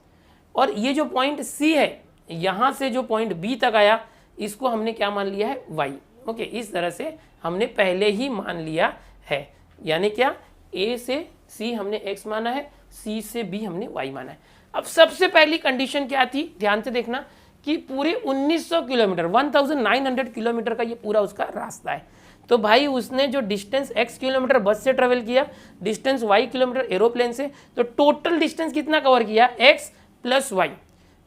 और ये जो पॉइंट सी है यहाँ से जो पॉइंट बी तक आया इसको हमने क्या मान लिया है, वाई। ओके, इस तरह से हमने पहले ही मान लिया है, यानी क्या, ए से सी हमने एक्स माना है, सी से बी हमने वाई माना है। अब सबसे पहली कंडीशन क्या थी, ध्यान से देखना कि पूरे 1900 किलोमीटर 1900 किलोमीटर का ये पूरा उसका रास्ता है। तो भाई उसने जो डिस्टेंस x किलोमीटर बस से ट्रेवल किया, डिस्टेंस y किलोमीटर एरोप्लेन से, तो टोटल डिस्टेंस कितना कवर किया, x प्लस वाई।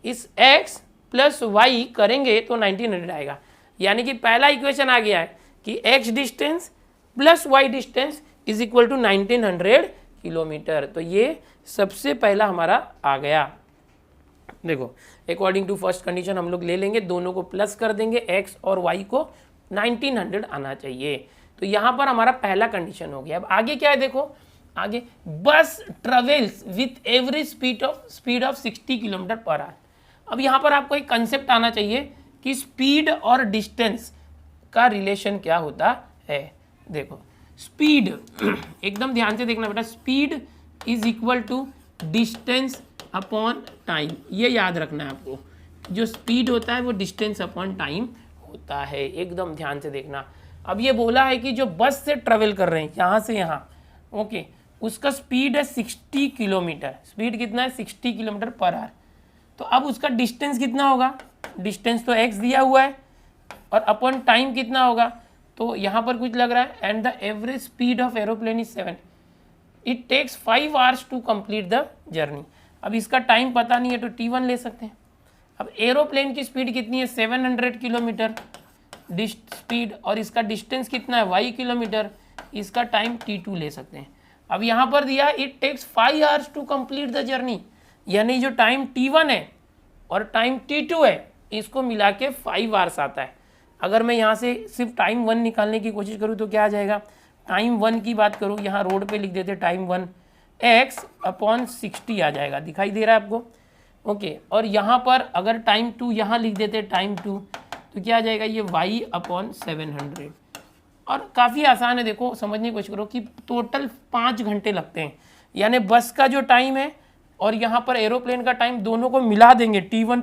इस x प्लस वाई करेंगे तो 1900 आएगा, यानी कि पहला इक्वेशन आ गया है कि x distance plus y distance is equal to 1900 kilometre. तो ये सबसे पहला हमारा आ गया। देखो अकॉर्डिंग टू फर्स्ट कंडीशन हम लोग ले लेंगे, दोनों को प्लस कर देंगे, x और y को 1900 आना चाहिए। तो यहाँ पर हमारा पहला कंडीशन हो गया। अब आगे क्या है, देखो आगे, बस travels with average speed of 60 kilometre per our. अब यहाँ पर आपको एक कंसेप्ट आना चाहिए कि स्पीड और डिस्टेंस का रिलेशन क्या होता है। देखो स्पीड एकदम ध्यान से देखना बेटा, speed is equal to distance upon time, ये याद रखना है आपको। जो स्पीड होता है वो डिस्टेंस अपॉन टाइम होता है, एकदम ध्यान से देखना। अब ये बोला है कि जो बस से ट्रेवल कर रहे हैं यहाँ से यहाँ, ओके, उसका स्पीड है 60 किलोमीटर। स्पीड कितना है, 60 किलोमीटर पर आवर। तो अब उसका डिस्टेंस कितना होगा, डिस्टेंस तो x दिया हुआ है, और अपॉन टाइम कितना होगा, तो यहाँ पर कुछ लग रहा है, and the average speed of aeroplane is 7, it takes 5 hours to complete the journey. अब इसका टाइम पता नहीं है तो t1 ले सकते हैं। अब एरोप्लेन की स्पीड कितनी है, 700 किलोमीटर स्पीड, और इसका डिस्टेंस कितना है, y किलोमीटर, इसका टाइम t2 ले सकते हैं। अब यहाँ पर दिया it takes 5 hours to complete the journey, यानी जो टाइम t1 है और टाइम t2 है इसको मिला के 5 आवर्स आता है। अगर मैं यहाँ से सिर्फ टाइम 1 निकालने की कोशिश करूँ तो क्या आ जाएगा, टाइम 1 की बात करूँ, यहाँ रोड पे लिख देते टाइम 1, x अपॉन 60 आ जाएगा, दिखाई दे रहा है आपको, ओके। और यहाँ पर अगर टाइम 2 यहाँ लिख देते टाइम 2, तो क्या आ जाएगा, ये y अपॉन 700। और काफ़ी आसान है, देखो समझने की कोशिश करो कि टोटल 5 घंटे लगते हैं, यानी बस का जो टाइम है और यहाँ पर एरोप्लेन का टाइम दोनों को मिला देंगे, t1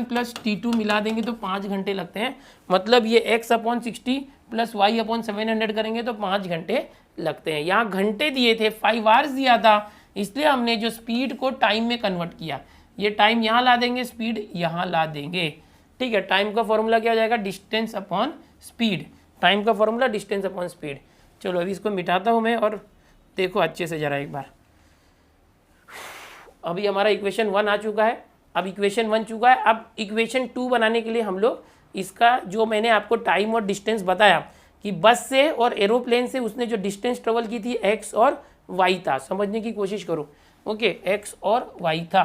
प्लस t2 मिला देंगे तो 5 घंटे लगते हैं। मतलब ये x upon 60 plus y upon 700 करेंगे तो 5 घंटे लगते हैं। यहाँ घंटे दिए थे, 5 आवर्स दिया था, इसलिए हमने जो स्पीड को टाइम में कन्वर्ट किया। ये टाइम यहाँ ला देंगे, स्पीड यहाँ ला देंगे, ठीक है। टाइम का फॉर्मूला क्या हो जाएगा, डिस्टेंस अपॉन स्पीड, टाइम का फॉर्मूला डिस्टेंस अपॉन स्पीड। चलो अभी इसको मिटाता हूँ मैं, और देखो अच्छे से जरा एक बार। अभी हमारा इक्वेशन 1 आ चुका है, अब इक्वेशन 1 चुका है। अब इक्वेशन 2 बनाने के लिए हम लोग इसका जो मैंने आपको टाइम और डिस्टेंस बताया कि बस से और एरोप्लेन से उसने जो डिस्टेंस ट्रेवल की थी x और y था, समझने की कोशिश करो, ओके, x और y था।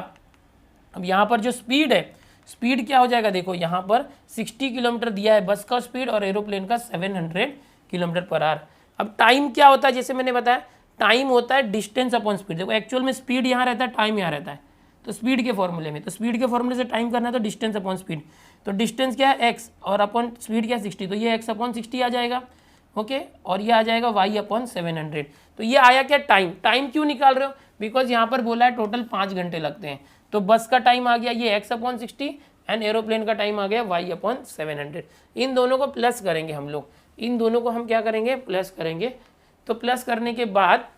अब यहाँ पर जो स्पीड है, स्पीड क्या हो जाएगा, देखो यहाँ पर 60 किलोमीटर दिया है बस का स्पीड और एरोप्लेन का 700 किलोमीटर पर आवर। अब टाइम क्या होता है, जैसे मैंने बताया टाइम होता है डिस्टेंस अपॉन स्पीड। देखो एक्चुअल में स्पीड यहाँ रहता है, टाइम यहाँ रहता है, तो स्पीड के फॉर्मूले में, तो स्पीड के फॉर्मूले से टाइम करना है तो डिस्टेंस अपॉन स्पीड, तो डिस्टेंस क्या है x और अपॉन स्पीड क्या है 60, तो ये x अपॉन 60 आ जाएगा। ओके, और ये आ जाएगा y अपॉन 700। तो ये आया क्या, टाइम। टाइम क्यों निकाल रहे हो, बिकॉज यहाँ पर बोला है टोटल 5 घंटे लगते हैं, तो बस का टाइम आ गया ये x अपॉन 60 एंड एरोप्लेन का टाइम आ गया y अपॉन 700। इन दोनों को प्लस करेंगे हम लोग, इन दोनों को हम क्या करेंगे, प्लस करेंगे। तो प्लस करने के बाद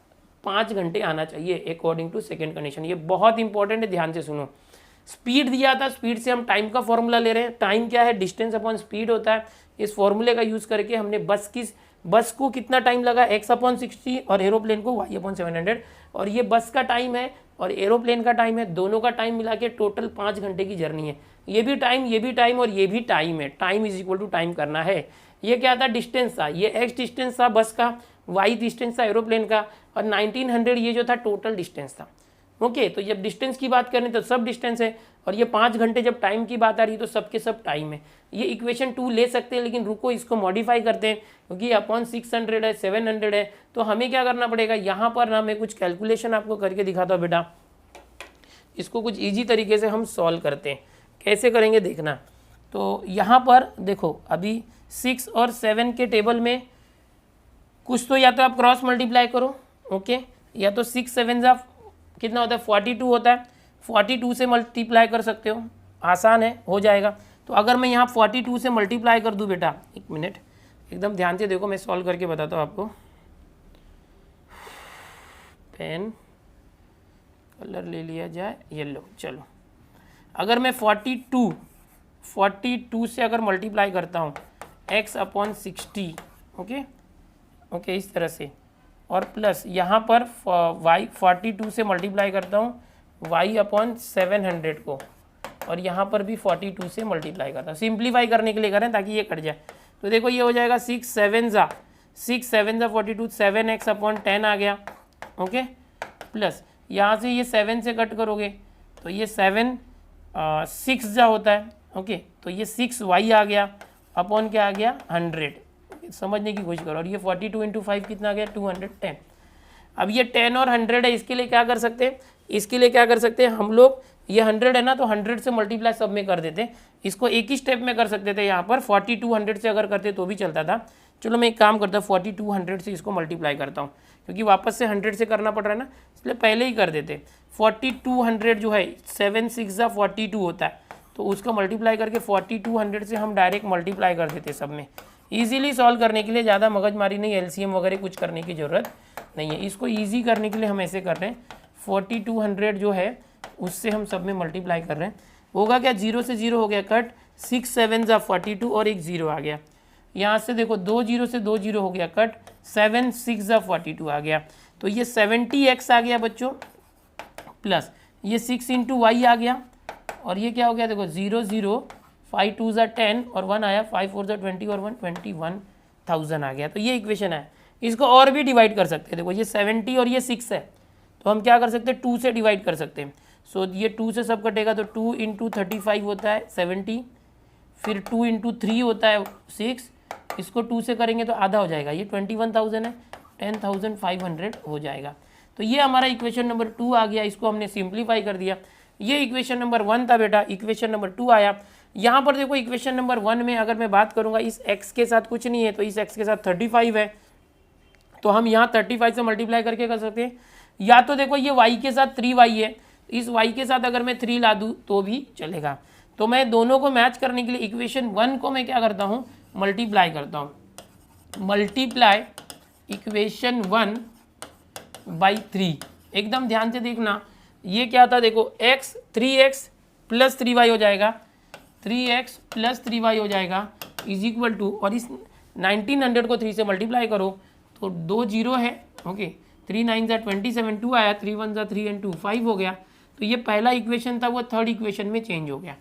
5 घंटे आना चाहिए अकॉर्डिंग टू सेकेंड कंडीशन। ये बहुत इंपॉर्टेंट है, ध्यान से सुनो। स्पीड दिया था, स्पीड से हम टाइम का फॉर्मूला ले रहे हैं। टाइम क्या है, डिस्टेंस अपॉन स्पीड होता है। इस फॉर्मूले का यूज करके हमने बस को कितना टाइम लगा, x अपॉन 60 और एरोप्लेन को y अपॉन 700, और ये बस का टाइम है और एरोप्लेन का टाइम है, दोनों का टाइम मिला के टोटल 5 घंटे की जर्नी है। ये भी टाइम, ये भी टाइम और ये भी टाइम है। Time is equal to time करना है। ये क्या था, डिस्टेंस था, ये x डिस्टेंस था बस का, y डिस्टेंस था एरोप्लेन का, और 1900 ये जो था टोटल डिस्टेंस था। ओके, तो जब डिस्टेंस की बात करें तो सब डिस्टेंस है, और ये 5 घंटे जब टाइम की बात आ रही है तो सब के सब टाइम है। ये इक्वेशन 2 ले सकते हैं, लेकिन रुको इसको मॉडिफाई करते हैं, क्योंकि अपॉन 600 है, 700 है, तो हमें क्या करना पड़ेगा, यहाँ पर ना मैं कुछ कैलकुलेशन आपको करके दिखाता हूँ बेटा। इसको कुछ ईजी तरीके से हम सॉल्व करते हैं, कैसे करेंगे देखना। तो यहाँ पर देखो अभी 6 और 7 के टेबल में कुछ तो या तो आप क्रॉस मल्टीप्लाई करो, ओके, या तो 6 7 जा कितना होता है 42 होता है, 42 से मल्टीप्लाई कर सकते हो, आसान है, हो जाएगा। तो अगर मैं यहाँ 42 से मल्टीप्लाई कर दूँ बेटा, एक मिनट एकदम ध्यान से देखो, मैं सॉल्व करके बताता हूँ आपको। पेन कलर ले लिया जाए, येलो, चलो। अगर मैं 42 से अगर मल्टीप्लाई करता हूँ x अपॉन 60, ओके, इस तरह से, और प्लस यहाँ पर y 42 से मल्टीप्लाई करता हूँ y अपॉन 700 को, और यहाँ पर भी 42 से मल्टीप्लाई करता हूँ। सिंप्लीफाई करने के लिए करें ताकि ये कट जाए। तो देखो ये हो जाएगा 6 7 जा 42, 7x अपॉन 10 आ गया, ओके, प्लस यहाँ से ये 7 से कट करोगे तो ये 7 6 जा होता है, ओके, तो ये 6y आ गया अपॉन क्या आ गया 100। समझने की कोशिश करो, और ये 42 इंटू 5 कितना आ गया 210। अब ये 10 और 100 है, इसके लिए क्या कर सकते हैं, इसके लिए क्या कर सकते हैं हम लोग, ये 100 है ना, तो 100 से मल्टीप्लाई सब में कर देते हैं। इसको एक ही स्टेप में कर सकते थे, यहाँ पर 42 100 से अगर करते तो भी चलता था। चलो मैं एक काम करता हूँ, 42 100 से इसको मल्टीप्लाई करता हूँ, क्योंकि वापस से 100 से करना पड़ रहा है ना, इसलिए पहले ही कर देते। 42 100 जो है 7 6 जा 42 होता है, तो उसको मल्टीप्लाई करके 42 100 से हम डायरेक्ट मल्टीप्लाई कर देते सब में। ईजिली सॉल्व करने के लिए ज़्यादा मगजमारी नहीं, एलसीएम वगैरह कुछ करने की ज़रूरत नहीं है। इसको ईजी करने के लिए हम ऐसे कर रहे हैं, 4200 जो है उससे हम सब में मल्टीप्लाई कर रहे हैं। होगा क्या, 0 से 0 हो गया कट, 6 7 जा 42 और एक 0 आ गया। यहाँ से देखो 2 0 से 2 0 हो गया कट, 7 6 जा 42 आ गया। तो ये 70x आ गया बच्चों, प्लस ये 6 इंटू वाई आ गया, और ये क्या हो गया देखो 0 0 5 2 जा 10 और 1 आया, 5 4 जा 20 और 1 21,000 आ गया। तो ये इक्वेशन है। इसको और भी डिवाइड कर सकते हैं, देखो ये 70 और ये 6 है, तो हम क्या कर सकते हैं 2 से डिवाइड कर सकते हैं। सो ये 2 से सब कटेगा, तो 2 इंटू 35 होता है 70, फिर 2 इंटू 3 होता है 6, इसको 2 से करेंगे तो आधा हो जाएगा, ये 21,000 है, 10,500 हो जाएगा। तो ये हमारा इक्वेशन नंबर 2 आ गया, इसको हमने सिंप्लीफाई कर दिया। ये इक्वेशन नंबर 1 था बेटा, इक्वेशन नंबर 2 आया। यहाँ पर देखो इक्वेशन नंबर 1 में अगर मैं बात करूँगा, इस x के साथ कुछ नहीं है, तो इस x के साथ 35 है, तो हम यहाँ 35 से मल्टीप्लाई करके कर सकते हैं। या तो देखो ये y के साथ 3y है, इस y के साथ अगर मैं 3 ला दूँ तो भी चलेगा। तो मैं दोनों को मैच करने के लिए इक्वेशन 1 को मैं क्या करता हूँ, मल्टीप्लाई करता हूँ, मल्टीप्लाई इक्वेशन 1 बाई 3। एकदम ध्यान से देखना, ये क्या था देखो x 3x प्लस 3y हो जाएगा, 3x प्लस 3y हो जाएगा इज इक्वल टू, और इस 1900 को 3 से मल्टीप्लाई करो तो 2 0 है, ओके, 3 9 जा 27, 2 आया, 3 1 जा 3 एंड 2 5 हो गया। तो ये पहला इक्वेशन था, वो थर्ड इक्वेशन में चेंज हो गया।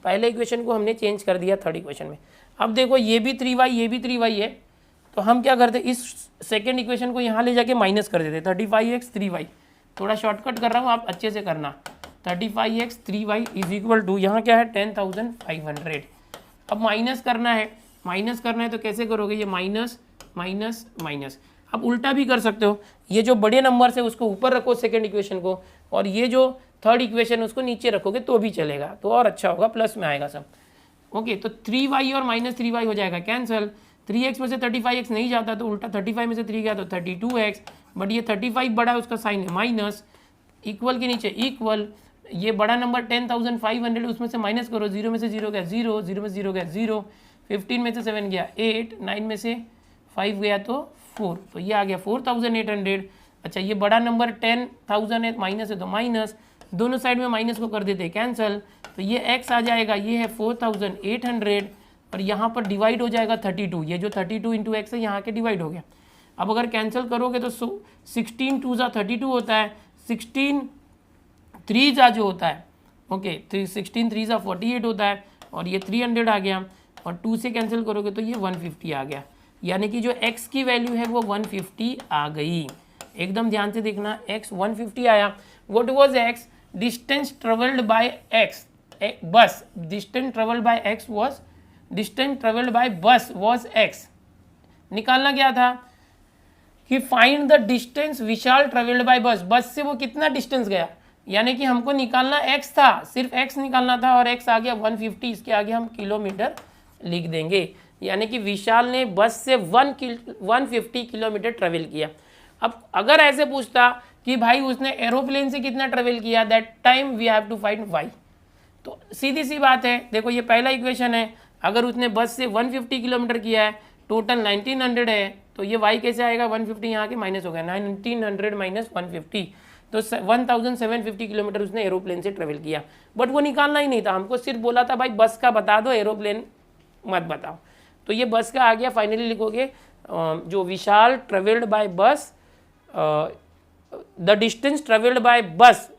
पहले इक्वेशन को हमने चेंज कर दिया थर्ड इक्वेशन में। अब देखो ये भी 3y ये भी 3y है, तो हम क्या करते, इस सेकेंड इक्वेशन को यहाँ ले जाके माइनस कर देते, 35x 3y। थोड़ा शॉर्टकट कर रहा हूँ, आप अच्छे से करना, 35x 3y is equal to, यहाँ क्या है 10,500। अब माइनस करना है तो कैसे करोगे, ये माइनस माइनस माइनस। अब उल्टा भी कर सकते हो, ये जो बड़े नंबर से उसको ऊपर रखो सेकंड इक्वेशन को, और ये जो थर्ड इक्वेशन उसको नीचे रखोगे तो भी चलेगा, तो और अच्छा होगा, प्लस में आएगा सब। ओके, तो 3y और माइनस 3y हो जाएगा कैंसिल। 3x में से 35x नहीं जाता तो उल्टा 35 में से 3 गया तो 32x, बट ये 35 बड़ा है उसका साइन है माइनस, इक्वल के नीचे इक्वल, ये बड़ा नंबर 10,500 उसमें से माइनस करो, 0 में से 0 गया 0, 0 में से 0 गया 0, 15 में से 7 गया 8, 9 में से 5 गया तो 4, तो ये आ गया 4,800। अच्छा, ये बड़ा नंबर 10,000 है, माइनस है तो माइनस, दोनों साइड में माइनस को कर देते कैंसिल, तो ये x आ जाएगा, ये है 4,800, और यहाँ पर डिवाइड हो जाएगा 32, ये जो 32 इंटू एक्स है यहाँ के डिवाइड हो गया। अब अगर कैंसिल करोगे तो 16 2 जा 32 होता है, 16 3 जा जो होता है, ओके 16 3 जा 48 होता है, और ये 300 आ गया, और 2 से कैंसिल करोगे तो ये 150 आ गया, यानी कि जो x की वैल्यू है वो 150 आ गई। एकदम ध्यान से देखना, x 150 आया। What was x? Distance travelled by x, बस distance travelled by x was, distance travelled by बस वाज x। निकालना क्या था कि find the distance Vishal travelled by बस, बस से वो कितना डिस्टेंस गया, यानी कि हमको निकालना x था, सिर्फ x निकालना था, और x आ गया 150, इसके आगे हम किलोमीटर लिख देंगे, यानी कि विशाल ने बस से 150 किलोमीटर ट्रेवल किया। अब अगर ऐसे पूछता कि भाई उसने एरोप्लेन से कितना ट्रेवल किया, that time we have to find y, तो सीधी सी बात है, देखो ये पहला इक्वेशन है, अगर उसने बस से 150 किलोमीटर किया है, टोटल 1900 है, तो ये y कैसे आएगा, 150 यहाँ के माइनस हो गया, 1900 माइनस 150, तो 1750 किलोमीटर उसने एरोप्लेन से ट्रेवल किया। बट वो निकालना ही नहीं था, हमको सिर्फ बोला था भाई बस का बता दो, एरोप्लेन मत बताओ, तो ये बस का आ गया। फाइनली लिखोगे जो विशाल ट्रेवल्ड बाय बस, द डिस्टेंस ट्रेवल्ड बाय बस,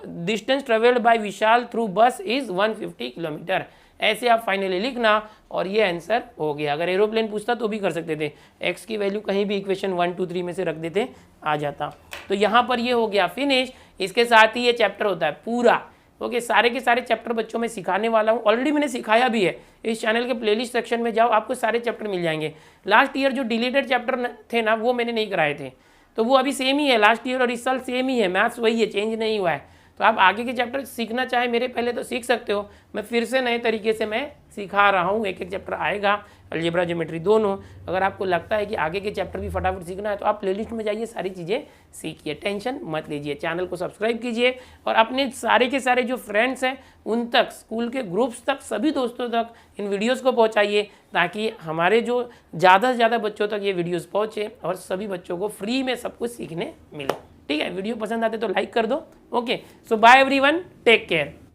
distance travelled by Vishal through बस इज 150 किलोमीटर, ऐसे आप फाइनली लिखना, और ये आंसर हो गया। अगर एरोप्लेन पूछता तो भी कर सकते थे, x की वैल्यू कहीं भी इक्वेशन 1 2 3 में से रख देते, आ जाता। तो यहाँ पर ये हो गया फिनिश। इसके साथ ही ये चैप्टर होता है पूरा। ओके, सारे के सारे चैप्टर बच्चों में सिखाने वाला हूँ, ऑलरेडी मैंने सिखाया भी है। इस चैनल के प्लेलिस्ट सेक्शन में जाओ, आपको सारे चैप्टर मिल जाएंगे। लास्ट ईयर जो डिलीटेड चैप्टर थे ना, वो मैंने नहीं कराए थे, तो वो अभी सेम ही है, लास्ट ईयर और इस साल सेम ही है, मैथ्स वही है, चेंज नहीं हुआ है। तो आप आगे के चैप्टर सीखना चाहे मेरे पहले तो सीख सकते हो, मैं फिर से नए तरीके से मैं सिखा रहा हूँ, एक एक चैप्टर आएगा, अलजेब्रा ज्योमेट्री दोनों। अगर आपको लगता है कि आगे के चैप्टर भी फटाफट सीखना है तो आप प्लेलिस्ट में जाइए, सारी चीज़ें सीखिए, टेंशन मत लीजिए। चैनल को सब्सक्राइब कीजिए और अपने सारे के सारे जो फ्रेंड्स हैं उन तक, स्कूल के ग्रुप्स तक, सभी दोस्तों तक इन वीडियोज़ को पहुँचाइए, ताकि हमारे जो ज़्यादा से ज़्यादा बच्चों तक ये वीडियोज़ पहुँचे और सभी बच्चों को फ्री में सब कुछ सीखने मिले। ठीक है, वीडियो पसंद आते तो लाइक कर दो। ओके, सो बाय एवरीवन, टेक केयर।